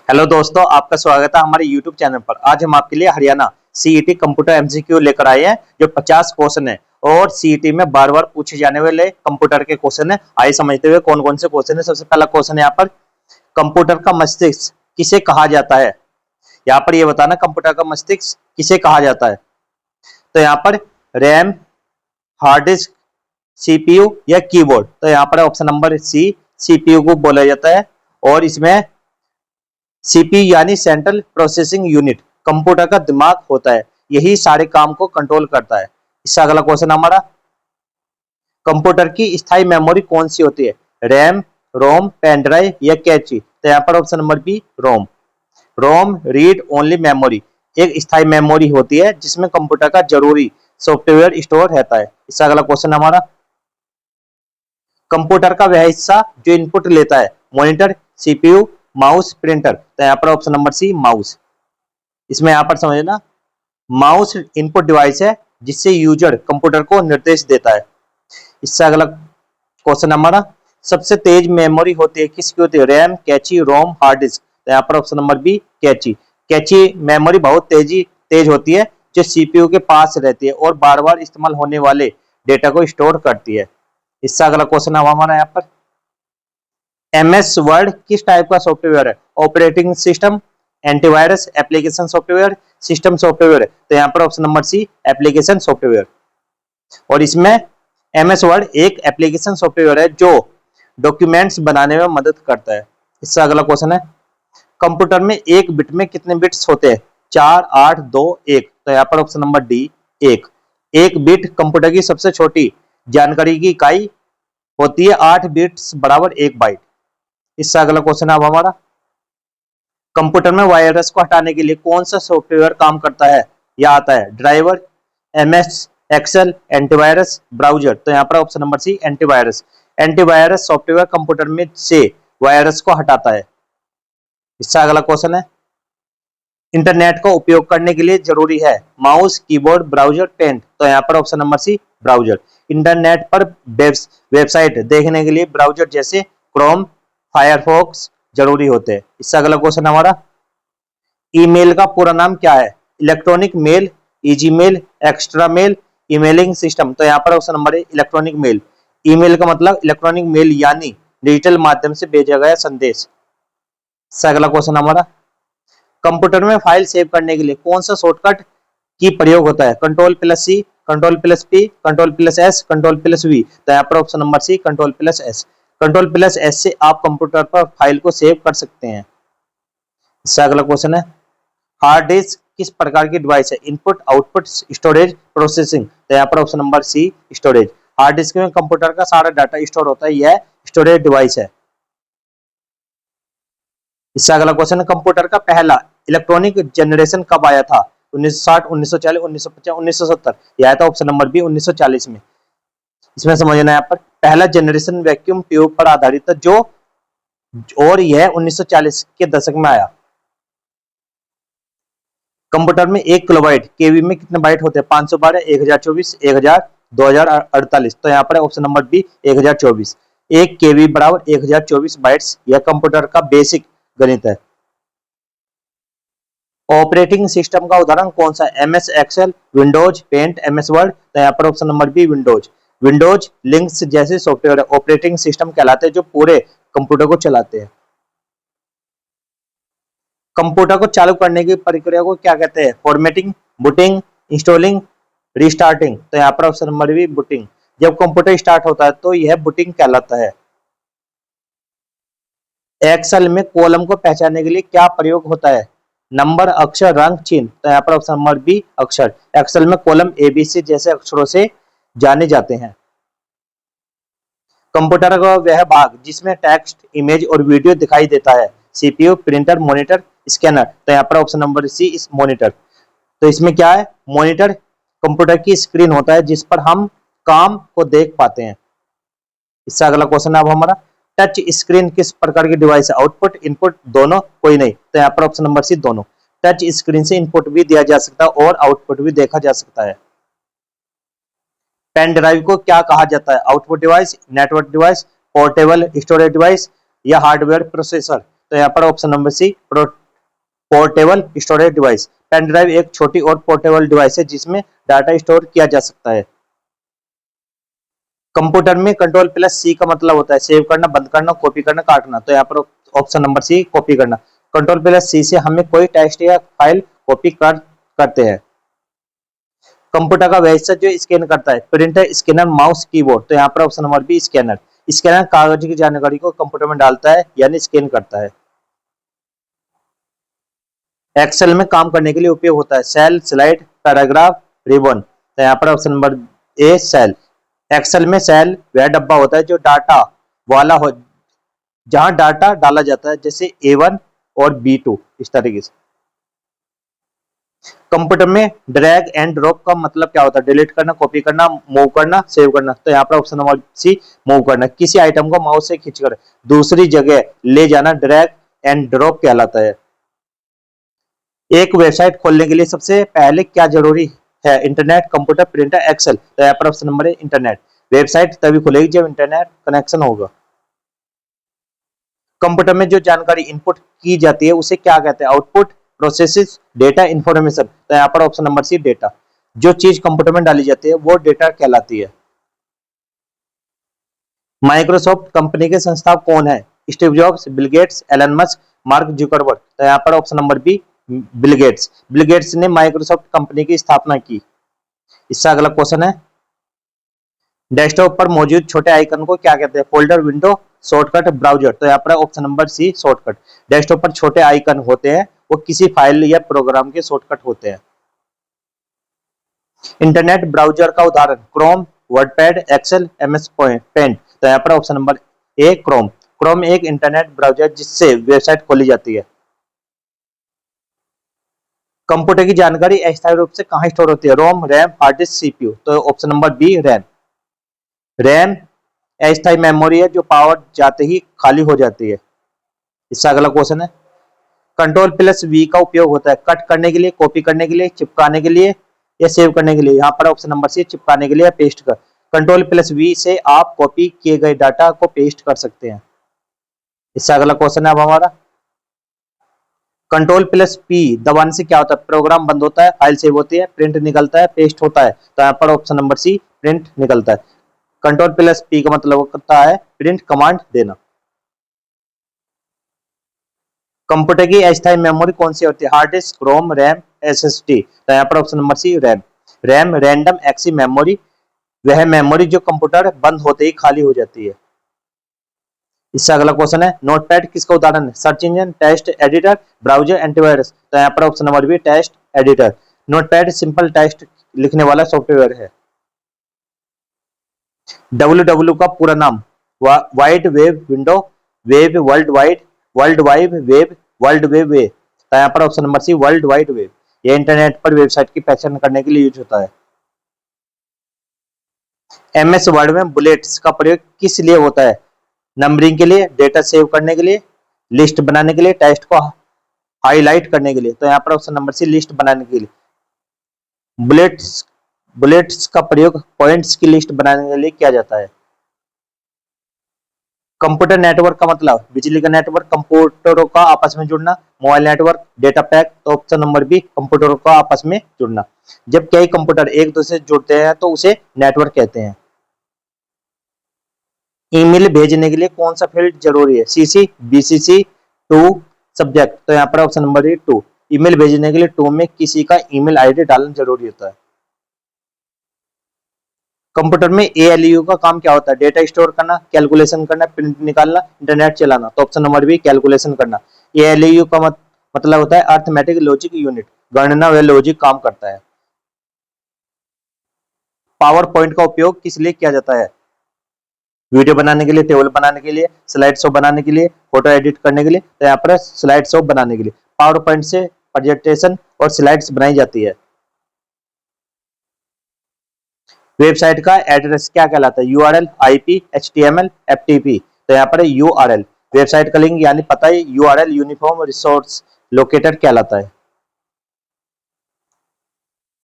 Hello दोस्तों, आपका स्वागत है हमारे YouTube चैनल पर। आज हम आपके लिए हरियाणा सीईटी कंप्यूटर एमसीक्यू लेकर आए हैं जो 50 क्वेश्चन है और सीईटी में बार बार पूछे जाने वाले कंप्यूटर के क्वेश्चन है। आइए समझते हुए कौन कौन से क्वेश्चन है। सबसे पहला क्वेश्चन है यहाँ पर, कंप्यूटर का मस्तिष्क किसे कहा जाता है। यहाँ पर ये बताना कंप्यूटर का मस्तिष्क किसे कहा जाता है। तो यहाँ पर रैम, हार्ड डिस्क, सीपीयू या कीबोर्ड। तो यहाँ पर ऑप्शन नंबर सी सीपीयू को बोला जाता है। और इसमें सीपीयू यानी सेंट्रल प्रोसेसिंग यूनिट कंप्यूटर का दिमाग होता है, यही सारे काम को कंट्रोल करता है। इससे अगला क्वेश्चन हमारा, कंप्यूटर की स्थायी मेमोरी कौन सी होती है। रैम, रोम, पेन ड्राइव या कैची। तो यहाँ पर ऑप्शन नंबर बी रोम। रोम रीड ओनली मेमोरी एक स्थायी मेमोरी होती है जिसमें कंप्यूटर का जरूरी सॉफ्टवेयर स्टोर रहता है। इससे अगला क्वेश्चन हमारा, कंप्यूटर का वह हिस्सा जो इनपुट लेता है। Monitor, CPU, mouse, printer. तो यहाँ पर ऑप्शन नंबर सी माउस। इसमें यहाँ पर समझना, माउस इनपुट डिवाइस है जिससे यूजर कंप्यूटर को निर्देश देता है। इससे अगला क्वेश्चन हमारा, सबसे तेज मेमोरी होती है किसकी होती है। रैम, कैची, रोम, हार्ड डिस्क। तो यहाँ पर ऑप्शन नंबर बी कैची। कैची मेमोरी बहुत तेज होती है जो सीपीयू के पास रहती है और बार बार इस्तेमाल होने वाले डेटा को स्टोर करती है। इससे अगला क्वेश्चन हमारा यहाँ पर, एमएस वर्ड किस टाइप का सॉफ्टवेयर है। Operating system, antivirus, application software, system software. तो यहाँ पर option number C application software. और इसमें एमएस वर्ड एक एप्लीकेशन सॉफ्टवेयर है जो डॉक्यूमेंट्स बनाने में मदद करता है। इससे अगला क्वेश्चन है, कंप्यूटर में एक बिट में कितने बिट्स होते हैं। 4, 8, 2, 1। तो यहाँ पर ऑप्शन नंबर डी 1। एक बिट कंप्यूटर की सबसे छोटी जानकारी की इकाई होती है। 8 बिट्स बराबर 1 बाइट। इससे अगला क्वेश्चन है अब हमारा, कंप्यूटर में वायरस को हटाने के लिए कौन सा सॉफ्टवेयर काम करता है या आता है। Driver, MS Excel, antivirus, browser. तो यहाँ पर option number C antivirus. Antivirus software computer में से वायरस को हटाता है। इससे अगला क्वेश्चन है, इंटरनेट का उपयोग करने के लिए जरूरी है। Mouse, keyboard, browser, paint. तो यहाँ पर option number C browser. Internet पर वेबसाइट देखने के लिए ब्राउजर जैसे क्रोम, फायरफॉक्स जरूरी होते हैं। इससे अगला क्वेश्चन हमारा, ईमेल का पूरा नाम क्या है। Electronic mail, easy mail, extra mail, emailing system. तो यहाँ पर ऑप्शन नंबर है इलेक्ट्रॉनिक मेल। ईमेल का मतलब इलेक्ट्रॉनिक मेल यानी डिजिटल माध्यम से भेजा गया संदेश। इससे अगला क्वेश्चन हमारा, कंप्यूटर में फाइल सेव करने के लिए कौन सा शॉर्टकट की प्रयोग होता है। Control plus C, control plus P, control plus S, control plus V. तो यहाँ पर option number C control plus S. Control plus S से आप कंप्यूटर पर फाइल को सेव कर सकते हैं। इससे अगला क्वेश्चन है, हार्ड डिस्क किस प्रकार की डिवाइस है। Input, output, storage, processing. तो यहाँ पर option number C storage. Hard disk में कंप्यूटर का सारा डाटा स्टोर होता है, यह स्टोरेज डिवाइस है। इससे अगला क्वेश्चन है, कंप्यूटर का पहला इलेक्ट्रॉनिक जनरेशन कब आया था। 1960, 1940, 1950, 1970। यह आया था ऑप्शन नंबर बी 1940 में। इसमें समझना है यहाँ पर, पहला जनरेशन वैक्यूम ट्यूब पर आधारित था जो, और यह 1940 के दशक में आया। कंप्यूटर में 1 किलोबाइट केबी में कितने बाइट होते हैं। 512, 1024, 1000, 2048। तो यहाँ पर ऑप्शन नंबर बी 1024। 1 केबी बराबर 1024 बाइट्स। यह कंप्यूटर का बेसिक गणित है। ऑपरेटिंग सिस्टम का उदाहरण कौन सा है। MS Excel, Windows, Paint, MS Word. तो यहाँ पर option number B Windows. Windows Linux जैसे सॉफ्टवेयर ऑपरेटिंग सिस्टम कहलाते हैं जो पूरे कंप्यूटर को चलाते हैं। कंप्यूटर को चालू करने की प्रक्रिया को क्या कहते हैं। Formatting, booting, installing, restarting. तो यहाँ पर ऑप्शन नंबर बी बूटिंग। जब कंप्यूटर स्टार्ट होता है तो यह बूटिंग कहलाता है। एक्सेल में कॉलम को पहचानने के लिए क्या प्रयोग होता है। नंबर, अक्षर, रंग, चिन्ह। तो यहाँ पर ऑप्शन नंबर बी अक्षर। एक्सेल में कॉलम एबीसी जैसे अक्षरों से जाने जाते हैं। कंप्यूटर का वह भाग जिसमें टेक्स्ट, इमेज और वीडियो दिखाई देता है। CPU, printer, monitor, scanner. तो यहाँ पर ऑप्शन नंबर सी इस मॉनिटर। तो इसमें क्या है, मॉनिटर कंप्यूटर की स्क्रीन होता है जिस पर हम काम को देख पाते हैं। इससे अगला क्वेश्चन है अब हमारा, टच स्क्रीन किस प्रकार की डिवाइस है। आउटपुट, इनपुट, दोनों, कोई नहीं। तो यहाँ पर ऑप्शन नंबर सी दोनों। टच स्क्रीन से इनपुट भी दिया जा सकता है और आउटपुट भी देखा जा सकता है। पेन ड्राइव को क्या कहा जाता है। Output device, network device, portable storage device या हार्डवेयर प्रोसेसर। तो यहाँ पर option number C portable storage device. Pen drive एक छोटी और पोर्टेबल डिवाइस है जिसमें डाटा स्टोर किया जा सकता है। कंप्यूटर में कंट्रोल प्लस सी का मतलब होता है सेव करना, बंद करना, कॉपी करना, काटना। तो यहाँ पर ऑप्शन नंबर सी कॉपी करना। कंट्रोल प्लस सी से हमें कोई टेक्स्ट या फाइल कॉपी करते हैं। कंप्यूटर का वह हिस्सा जो स्कैन करता है, प्रिंटर, स्कैनर, माउस, कीबोर्ड। तो यहाँ पर option number B scanner. Scanner कागज की जानकारी को कंप्यूटर में डालता है यानी स्कैन करता है। एक्सेल में काम करने के लिए उपयोग होता है सेल, स्लाइड, पैराग्राफ, रिबन। तो यहाँ पर option number A cell. Excel में सेल वह डब्बा होता है जो डाटा वाला हो, जहां डाटा डाला जाता है, जैसे A1 और B2 इस तरीके से। कंप्यूटर में ड्रैग एंड ड्रॉप का मतलब क्या होता है? डिलीट करना, कॉपी करना, मूव करना, सेव करना। तो यहाँ पर ऑप्शन नंबर सी मूव करना। किसी आइटम को माउस से खींचकर दूसरी जगह ले जाना ड्रैग एंड ड्रॉप कहलाता है। एक वेबसाइट खोलने के लिए सबसे पहले क्या जरूरी है? Internet, computer, printer, Excel. तो यहाँ पर ऑप्शन नंबर है इंटरनेट। वेबसाइट तभी खुलेगी जब इंटरनेट कनेक्शन होगा। कंप्यूटर में जो जानकारी इनपुट की जाती है उसे क्या कहते हैं? Output, processes, data, information. तो यहाँ पर ऑप्शन नंबर सी डेटा। जो चीज कंप्यूटर में डाली जाती है वो डेटा कहलाती है। माइक्रोसॉफ्ट कंपनी के संस्थापक कौन है? Steve Jobs, Bill Gates, Elon Musk, Mark Zuckerberg. तो यहाँ पर option number B Bill Gates. Bill Gates ने माइक्रोसॉफ्ट कंपनी की स्थापना की। इससे अगला क्वेश्चन है, डेस्कटॉप पर मौजूद छोटे आइकन को क्या कहते हैं? Folder, window, shortcut, browser. तो यहाँ पर option number C shortcut. Desktop पर छोटे आइकन होते हैं, वो किसी फाइल या प्रोग्राम के शॉर्टकट होते हैं। इंटरनेट ब्राउजर का उदाहरण Chrome, WordPad, Excel, MS Paint. तो यहाँ पर option number A Chrome. Chrome एक इंटरनेट ब्राउजर जिससे वेबसाइट खोली जाती है। कंप्यूटर की जानकारी अस्थायी रूप से कहाँ स्टोर होती है? ROM, RAM, hard disk, CPU. तो option number B RAM. RAM अस्थायी मेमोरी है जो पावर जाते ही खाली हो जाती है। इससे अगला क्वेश्चन है, कंट्रोल प्लस वी का उपयोग होता है कट करने के लिए, कॉपी करने के लिए, चिपकाने के लिए या सेव करने के लिए। यहाँ पर ऑप्शन नंबर सी चिपकाने के लिए या पेस्ट कर। कंट्रोल प्लस वी से आप कॉपी किए गए डाटा को पेस्ट कर सकते हैं। इससे अगला क्वेश्चन है अब हमारा, कंट्रोल प्लस पी दबाने से क्या होता है? प्रोग्राम बंद होता है, फाइल सेव होती है, प्रिंट निकलता है, पेस्ट होता है। तो यहाँ पर ऑप्शन नंबर सी प्रिंट निकलता है। कंट्रोल प्लस पी का मतलब होता है प्रिंट कमांड देना। कंप्यूटर की अस्थायी मेमोरी कौन सी होती है? Hard disk, ROM, RAM, SSD. तो यहाँ पर option number C RAM. RAM random access memory, वह मेमोरी जो कंप्यूटर बंद होते ही खाली हो जाती है। इससे अगला क्वेश्चन है, नोटपैड किसका उदाहरण है? Search engine, text editor, browser, antivirus. तो यहाँ पर option number B text editor. Notepad simple text लिखने वाला सॉफ्टवेयर है। WW का पूरा नाम wide web window, web world wide, world wide web, world web way. तो यहाँ पर option number C world wide web. ये इंटरनेट पर वेबसाइट की पहचान करने के लिए यूज होता है। MS वर्ड में बुलेट्स का प्रयोग किस लिए होता है? नंबरिंग के लिए, डेटा सेव करने के लिए, लिस्ट बनाने के लिए, टेक्स्ट को हाईलाइट करने के लिए। तो यहाँ पर ऑप्शन नंबर सी लिस्ट बनाने के लिए। बुलेट्स बुलेट्स का प्रयोग पॉइंट्स की लिस्ट बनाने के लिए किया जाता है। कंप्यूटर नेटवर्क का मतलब बिजली का नेटवर्क, कंप्यूटरों का आपस में जुड़ना, मोबाइल नेटवर्क, डेटा पैक। तो ऑप्शन नंबर बी कंप्यूटरों का आपस में जुड़ना। जब कई कंप्यूटर एक दूसरे से जुड़ते हैं तो उसे नेटवर्क कहते हैं। ईमेल भेजने के लिए कौन सा फील्ड जरूरी है? CC, BCC, to, subject. तो यहाँ पर option number A to. Email भेजने के लिए टू में किसी का ईमेल आईडी डालना जरूरी होता है। कंप्यूटर में ALU का काम क्या होता है? डेटा स्टोर करना, कैलकुलेशन करना, प्रिंट निकालना, इंटरनेट चलाना। तो ऑप्शन नंबर बी कैलकुलेशन करना। ALU का मतलब होता है अर्थमेटिक लॉजिक यूनिट, गणना व लॉजिक काम करता है। पावर पॉइंट का उपयोग किस लिए किया जाता है? वीडियो बनाने के लिए, टेबल बनाने के लिए, स्लाइड शो बनाने के लिए, फोटो एडिट करने के लिए। तो यहाँ पर स्लाइड शो बनाने के लिए। पावर पॉइंट से प्रेजेंटेशन और स्लाइड्स बनाई जाती है। वेबसाइट का एड्रेस क्या कहलाता है? URL, IP, HTML, FTP। तो यहाँ पर URL वेबसाइट का लिंक यानी पता है। URL यूनिफॉर्म रिसोर्स लोकेटर कहलाता है।